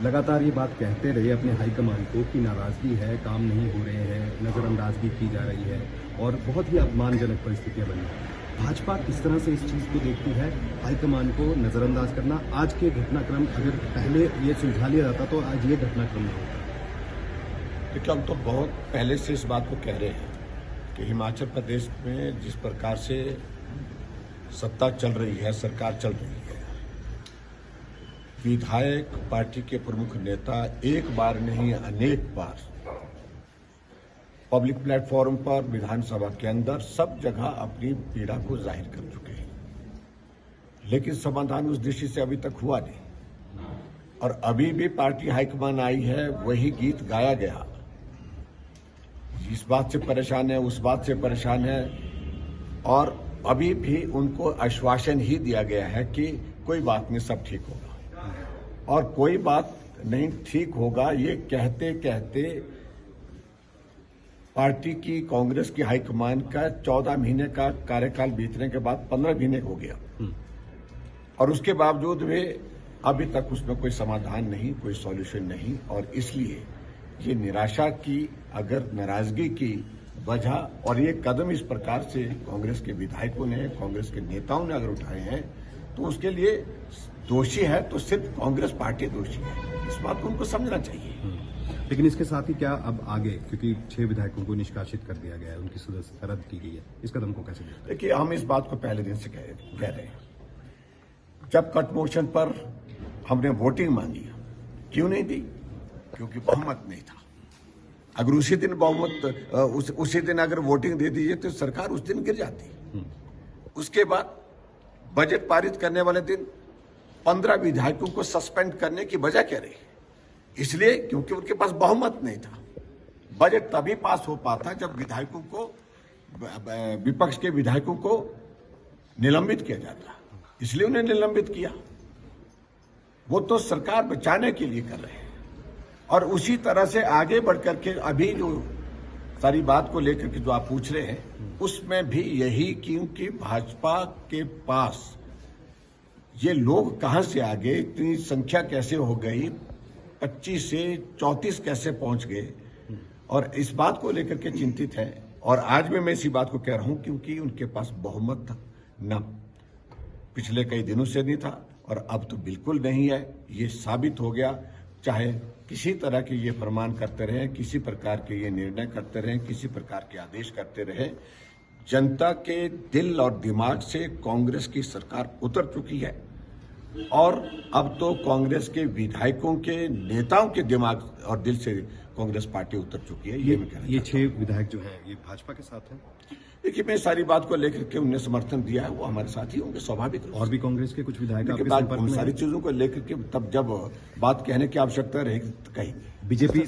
लगातार ये बात कहते रहे अपने हाईकमान को कि नाराजगी है, काम नहीं हो रहे हैं, नज़रअंदाजगी की जा रही है और बहुत ही अपमानजनक परिस्थितियां बनी हैं। भाजपा किस तरह से इस चीज़ को देखती है, हाईकमान को नज़रअंदाज करना? आज के घटनाक्रम अगर पहले ये सुलझा लिया जाता तो आज ये घटनाक्रम नहीं होता। देखिए, हम तो बहुत पहले से इस बात को कह रहे हैं कि हिमाचल प्रदेश में जिस प्रकार से सत्ता चल रही है, सरकार चल रही है, विधायक पार्टी के प्रमुख नेता एक बार नहीं अनेक बार पब्लिक प्लेटफॉर्म पर, विधानसभा के अंदर, सब जगह अपनी पीड़ा को जाहिर कर चुके हैं, लेकिन समाधान उस दृष्टि से अभी तक हुआ नहीं। और अभी भी पार्टी हाईकमान आई है, वही गीत गाया गया, इस बात से परेशान है, उस बात से परेशान है, और अभी भी उनको आश्वासन ही दिया गया है कि कोई बात नहीं, सब ठीक होगा। और कोई बात नहीं ठीक होगा ये कहते कहते पार्टी की, कांग्रेस की हाईकमान का 14 महीने का कार्यकाल बीतने के बाद 15 महीने हो गया, और उसके बावजूद भी अभी तक उसमें कोई समाधान नहीं, कोई सॉल्यूशन नहीं। और इसलिए ये निराशा की, अगर नाराजगी की वजह, और ये कदम इस प्रकार से कांग्रेस के विधायकों ने, कांग्रेस के नेताओं ने अगर उठाए हैं, तो उसके लिए दोषी है तो सिर्फ कांग्रेस पार्टी दोषी है। इस बात को उनको समझना चाहिए। लेकिन इसके साथ ही क्या अब आगे, क्योंकि 6 विधायकों को निष्कासित कर दिया गया है, उनकी सदस्यता रद्द की गई है, इस कदम को कैसे देखते हैं? देखिए, हम इस बात को पहले दिन से कह रहे हैं। जब कट मोशन पर हमने वोटिंग मांगी, क्यों नहीं दी? क्योंकि बहुमत नहीं था। अगर उसी दिन बहुमत, उसी दिन अगर वोटिंग दे दीजिए तो सरकार उस दिन गिर जाती। उसके बाद बजट पारित करने वाले दिन 15 विधायकों को सस्पेंड करने की वजह क्या रही? इसलिए क्योंकि उनके पास बहुमत नहीं था। बजट तभी पास हो पाता जब विधायकों को, विपक्ष के विधायकों को निलंबित किया जाता, इसलिए उन्हें निलंबित किया। वो तो सरकार बचाने के लिए कर रहे हैं। और उसी तरह से आगे बढ़कर के अभी जो सारी बात को लेकर के जो आप पूछ रहे हैं, उसमें भी यही, क्योंकि भाजपा के पास ये लोग कहां से आ गए, इतनी संख्या कैसे हो गई, 25 से 34 कैसे पहुंच गए, और इस बात को लेकर के चिंतित है। और आज भी मैं इसी बात को कह रहा हूं, क्योंकि उनके पास बहुमत न पिछले कई दिनों से नहीं था और अब तो बिल्कुल नहीं है। ये साबित हो गया। चाहे किसी तरह के ये फरमान करते रहे, किसी प्रकार के ये निर्णय करते रहे, किसी प्रकार के आदेश करते रहे, जनता के दिल और दिमाग से कांग्रेस की सरकार उतर चुकी है। और अब तो कांग्रेस के विधायकों के, नेताओं के दिमाग और दिल से कांग्रेस पार्टी उतर चुकी है। ये 6 विधायक जो हैं, ये भाजपा के साथ हैं? देखिए, मैं सारी बात को लेकर के उन्हें समर्थन दिया है, वो हमारे साथ ही होंगे, स्वाभाविक। और भी कांग्रेस के कुछ विधायक आपके बात संपर्क में? सारी चीजों को लेकर के तब जब बात कहने की आवश्यकता रहेगी तो कहेंगे। बीजेपी